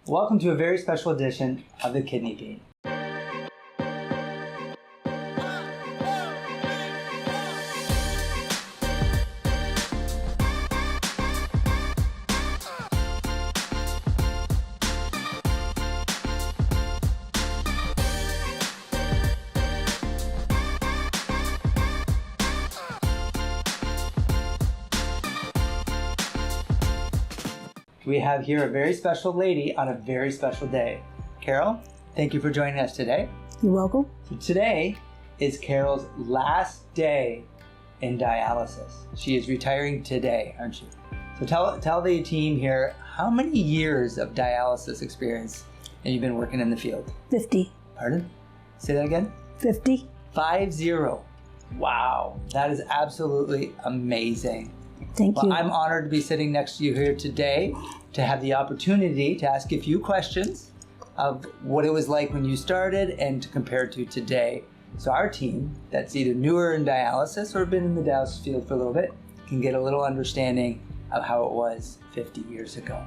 Welcome to a very special edition of the Kidney Bean. We have here a very special lady on a very special day. Carrol, thank you for joining us today. You're welcome. So today is Carol's last day in dialysis. She is retiring today, aren't you? So tell the team here, how many years of dialysis experience have you been working in the field? 50. Pardon? Say that again? 50. 50. Wow, that is absolutely amazing. Thank you. I'm honored to be sitting next to you here today to have the opportunity to ask you a few questions of what it was like when you started and to compare to today. So our team that's either newer in dialysis or been in the dialysis field for a little bit can get a little understanding of how it was 50 years ago.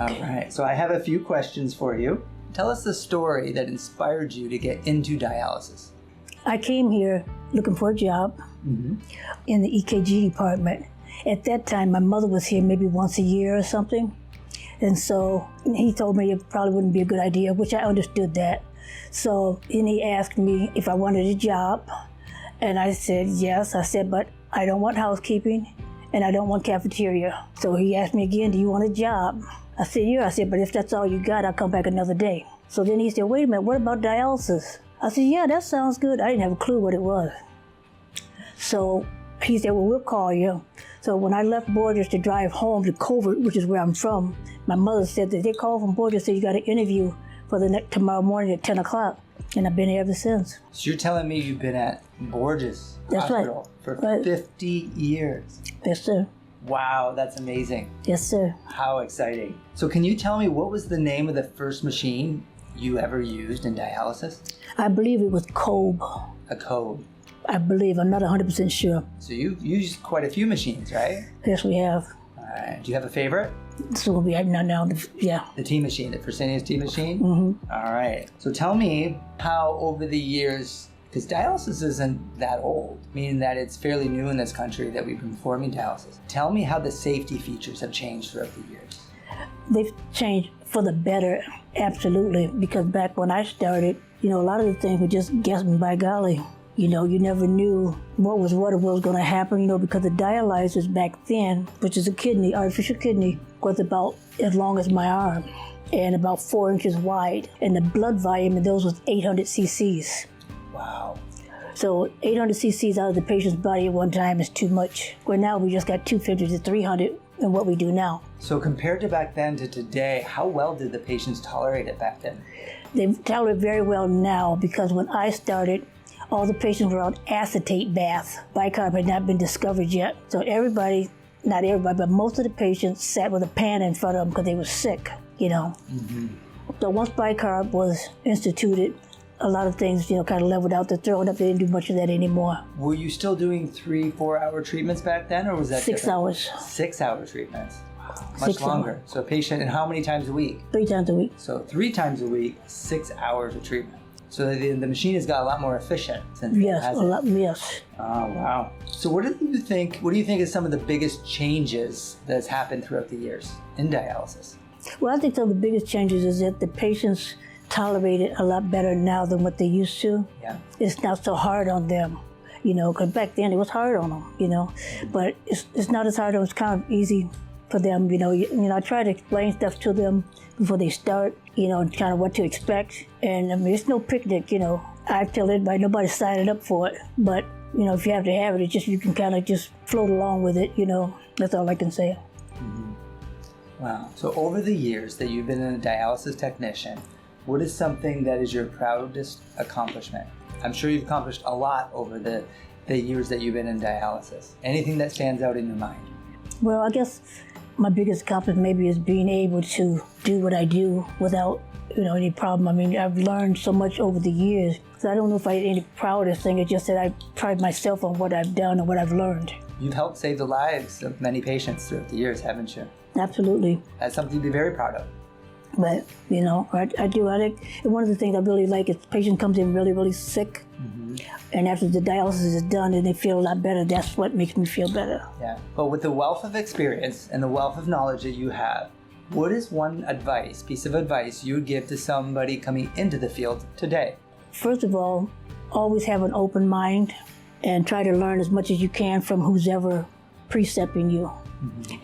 Okay. All right, so I have a few questions for you. Tell us the story that inspired you to get into dialysis. I came here looking for a job in the EKG department. At that time, my mother was here maybe once a year or something. And so he told me it probably wouldn't be a good idea, which I understood that. So then he asked me if I wanted a job. And I said, yes. I said, but I don't want housekeeping and I don't want cafeteria. So he asked me again, do you want a job? I said, yeah. I said, but if that's all you got, I'll come back another day. So then he said, wait a minute, what about dialysis? I said, yeah, that sounds good. I didn't have a clue what it was. So he said, well, we'll call you. So when I left Borgers to drive home to Covert, which is where I'm from, my mother said that they called from Borgers and said, you got an interview for tomorrow morning at 10 o'clock. And I've been here ever since. So you're telling me you've been at Borgers That's Hospital for 50 years? Yes, sir. Wow, that's amazing. Yes, sir. How exciting. So can you tell me what was the name of the first machine you ever used in dialysis? I believe it was Cobe. A Cobe. I believe, I'm not 100% sure. So you've used quite a few machines, right? Yes, we have. All right. Do you have a favorite? So we have now, yeah. The T machine, the Fresenius T machine? Mm-hmm. All right. So tell me how over the years, because dialysis isn't that old, meaning that it's fairly new in this country that we've been performing dialysis. Tell me how the safety features have changed throughout the years. They've changed for the better, absolutely, because back when I started, a lot of the things were just guessing by golly. You never knew what was going to happen, because the dialysis back then, which is artificial kidney, was about as long as my arm and about 4 inches wide. And the blood volume in those was 800 cc's. Wow. So 800 cc's out of the patient's body at one time is too much. Where now we just got 250 to 300 in what we do now. So compared to back then to today, how well did the patients tolerate it back then? They tolerate it very well now because when I started, all the patients were on acetate bath. Bicarb had not been discovered yet. So everybody, not everybody, but most of the patients sat with a pan in front of them because they were sick, Mm-hmm. So once bicarb was instituted, a lot of things, kind of leveled out. They're throwing up. They didn't do much of that anymore. Were you still doing 3-4 hour treatments back then, or was that 6 hours. 6 hour treatments. Wow. Much 6 longer. hours. So a patient, and how many times a week? 3 times a week. So 3 times a week, 6 hours of treatment. So the machine has got a lot more efficient since it Yes, has a lot. Yes. Oh, wow. So what do you think is some of the biggest changes that's happened throughout the years in dialysis? Well, I think some of the biggest changes is that the patients tolerate it a lot better now than what they used to. Yeah. It's not so hard on them, because back then it was hard on them, But it's not as hard. It was kind of easy for them, I try to explain stuff to them before they start, and kind of what to expect. And I mean, it's no picnic, I tell everybody, nobody's signing up for it. But, if you have to have it, it's just, you can kind of just float along with it, That's all I can say. Mm-hmm. Wow. So over the years that you've been a dialysis technician, what is something that is your proudest accomplishment? I'm sure you've accomplished a lot over the years that you've been in dialysis. Anything that stands out in your mind? Well, I guess my biggest accomplishment maybe is being able to do what I do without, any problem. I mean, I've learned so much over the years. So I don't know if I had any proudest thing. It's just that I pride myself on what I've done and what I've learned. You've helped save the lives of many patients throughout the years, haven't you? Absolutely. That's something to be very proud of. But, I do. I think one of the things I really like is the patient comes in really, really sick. And after the dialysis is done and they feel a lot better, that's what makes me feel better. Yeah. But with the wealth of experience and the wealth of knowledge that you have, what is one piece of advice you would give to somebody coming into the field today? First of all, always have an open mind and try to learn as much as you can from who's ever precepting you.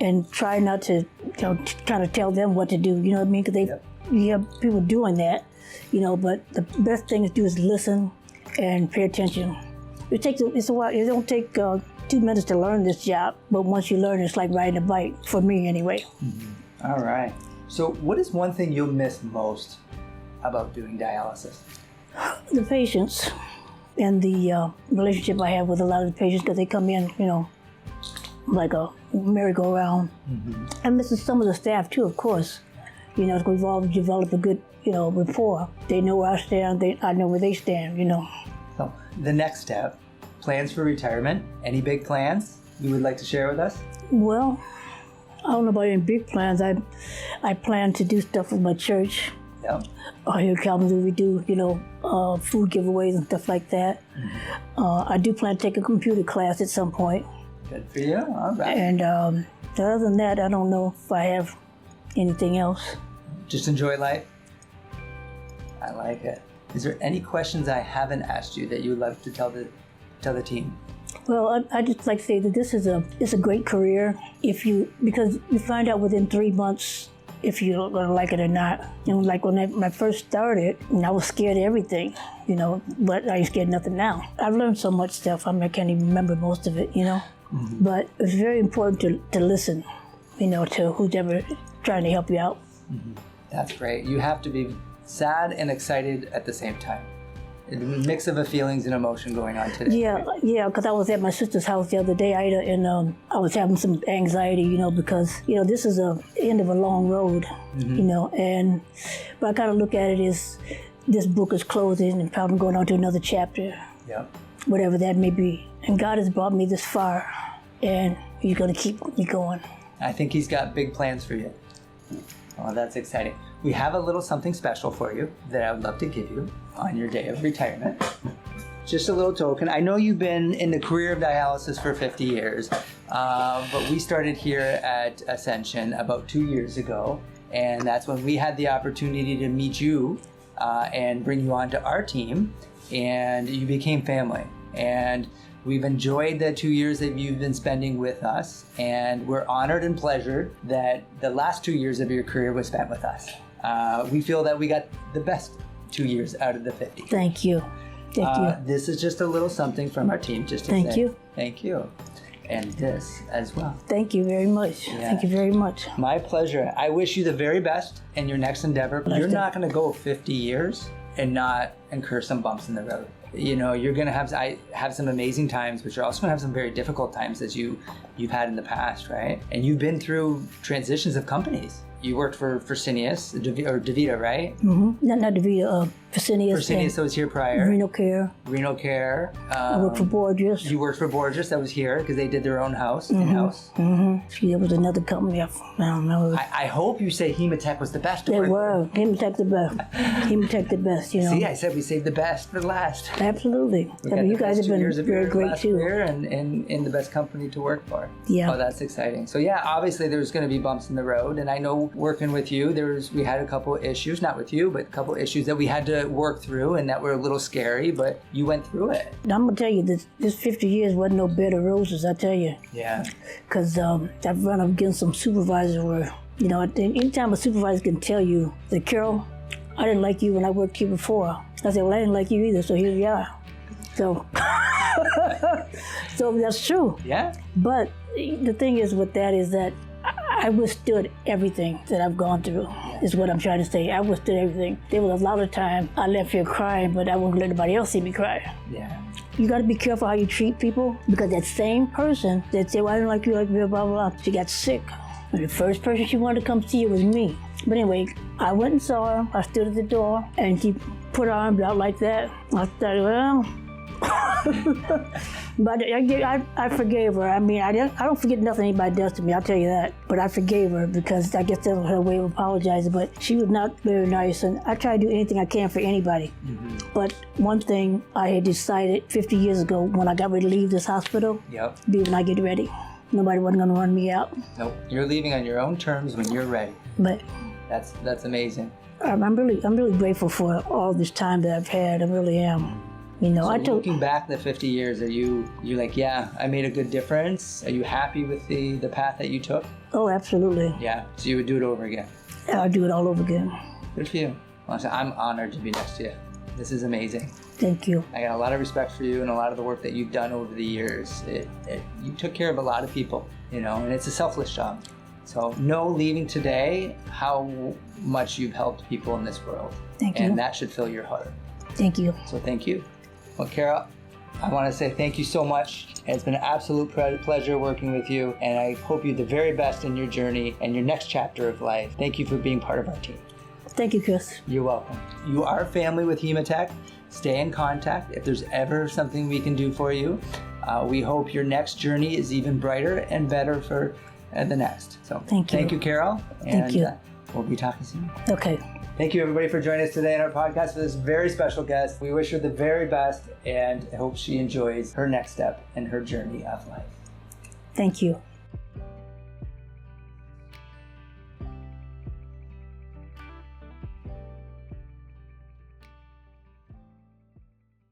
And try not to try to tell them what to do, you know what I mean? Because you have people doing that, but the best thing to do is listen and pay attention. It's a while. It don't take 2 minutes to learn this job, but once you learn, it's like riding a bike, for me anyway. All right. So what is one thing you'll miss most about doing dialysis? The patients and the relationship I have with a lot of the patients, because they come in, like a merry-go-round. I'm missing some of the staff too, of course. We've all developed a good, rapport. They know where I stand, I know where they stand, So the next step, plans for retirement. Any big plans you would like to share with us? Well, I don't know about any big plans. I plan to do stuff with my church. Yep. Here in Kalamazoo, we do, food giveaways and stuff like that. I do plan to take a computer class at some point. Good for you. All right. And other than that, I don't know if I have anything else. Just enjoy life. I like it. Is there any questions I haven't asked you that you would like to tell the team? Well, I just like to say that it's a great career because you find out within 3 months if you're going to like it or not. Like when I first started, I was scared of everything, but I ain't scared of nothing now. I've learned so much stuff. I can't even remember most of it, But it's very important to listen, to who's ever trying to help you out. That's great. You have to be sad and excited at the same time. A mix of feelings and emotion going on today. Yeah, because I was at my sister's house the other day, Ida, and I was having some anxiety, because, this is the end of a long road, but I kind of look at it as this book is closing and probably going on to another chapter. Yeah. Whatever that may be. And God has brought me this far, and He's going to keep me going. I think He's got big plans for you. Oh, that's exciting. We have a little something special for you that I would love to give you on your day of retirement. Just a little token. I know you've been in the career of dialysis for 50 years, but we started here at Ascension about 2 years ago, and that's when we had the opportunity to meet you and bring you onto our team, and you became family. And we've enjoyed the 2 years that you've been spending with us, and we're honored and pleasured that the last 2 years of your career was spent with us. We feel that we got the best 2 years out of the 50. Thank you. Thank you. This is just a little something from our team, just to say thank you. Thank you. And this as well. Thank you very much. Yeah. Thank you very much. My pleasure. I wish you the very best in your next endeavor. You're not going to go 50 years and not incur some bumps in the road. You're going to have some amazing times, but you're also going to have some very difficult times as you've had in the past, right? And you've been through transitions of companies. You worked for Fresenius, or DaVita, right? Mm-hmm. Not DaVita, Fresenius. Fresenius that was here prior. Renal Care. I worked for Borges. You worked for Borges, that was here, because they did their own house, in-house. Mm-hmm. There was another company, I don't know. I hope you say Hema-Tec was the best. They were. Hema-Tec the best. Hema-Tec the best, See, I said we saved the best for last. Absolutely. You guys have been very great, too. And in the best company to work for. Yeah. Oh, that's exciting. So, yeah, obviously there's going to be bumps in the road, and I know working with you, we had a couple issues, not with you, but a couple issues that we had to work through and that were a little scary, but you went through it. I'm going to tell you, this 50 years wasn't no bed of roses, I tell you. Yeah. Because I've run up against some supervisors where, anytime a supervisor can tell you that, Carrol, I didn't like you when I worked here before. I said, well, I didn't like you either, so here you are. So, so that's true. Yeah. But the thing is with that is that I withstood everything that I've gone through, is what I'm trying to say. I withstood everything. There was a lot of time I left here crying, but I wouldn't let anybody else see me cry. Yeah. You got to be careful how you treat people, because that same person that said, well, I don't like you, like blah, blah, blah, she got sick. And the first person she wanted to come see was me. But anyway, I went and saw her. I stood at the door, and she put her arms out like that. I thought, well, But I forgave her. I mean, I don't forget nothing anybody does to me, I'll tell you that. But I forgave her because I guess that was her way of apologizing. But she was not very nice, and I try to do anything I can for anybody. But one thing I had decided 50 years ago when I got ready to leave this hospital, be when I get ready. Nobody wasn't going to run me out. Nope, you're leaving on your own terms when you're ready. But that's amazing. I'm really grateful for all this time that I've had. I really am. You know, So looking back the 50 years, are you like, yeah, I made a good difference? Are you happy with the path that you took? Oh, absolutely. Yeah, so you would do it over again? I'll do it all over again. Good for you. Honestly, I'm honored to be next to you. This is amazing. Thank you. I got a lot of respect for you and a lot of the work that you've done over the years. You took care of a lot of people, you know, and it's a selfless job. So know leaving today how much you've helped people in this world. Thank you. And that should fill your heart. Thank you. So thank you. Well, Carrol, I want to say thank you so much. It's been an absolute pleasure working with you, and I hope you the very best in your journey and your next chapter of life. Thank you for being part of our team. Thank you, Chris. You're welcome. You are family with Hema-Tec. Stay in contact if there's ever something we can do for you. We hope your next journey is even brighter and better for the next. So thank you, Carrol. Thank you. We'll be talking soon. Okay. Thank you, everybody, for joining us today on our podcast for this very special guest. We wish her the very best and hope she enjoys her next step in her journey of life. Thank you.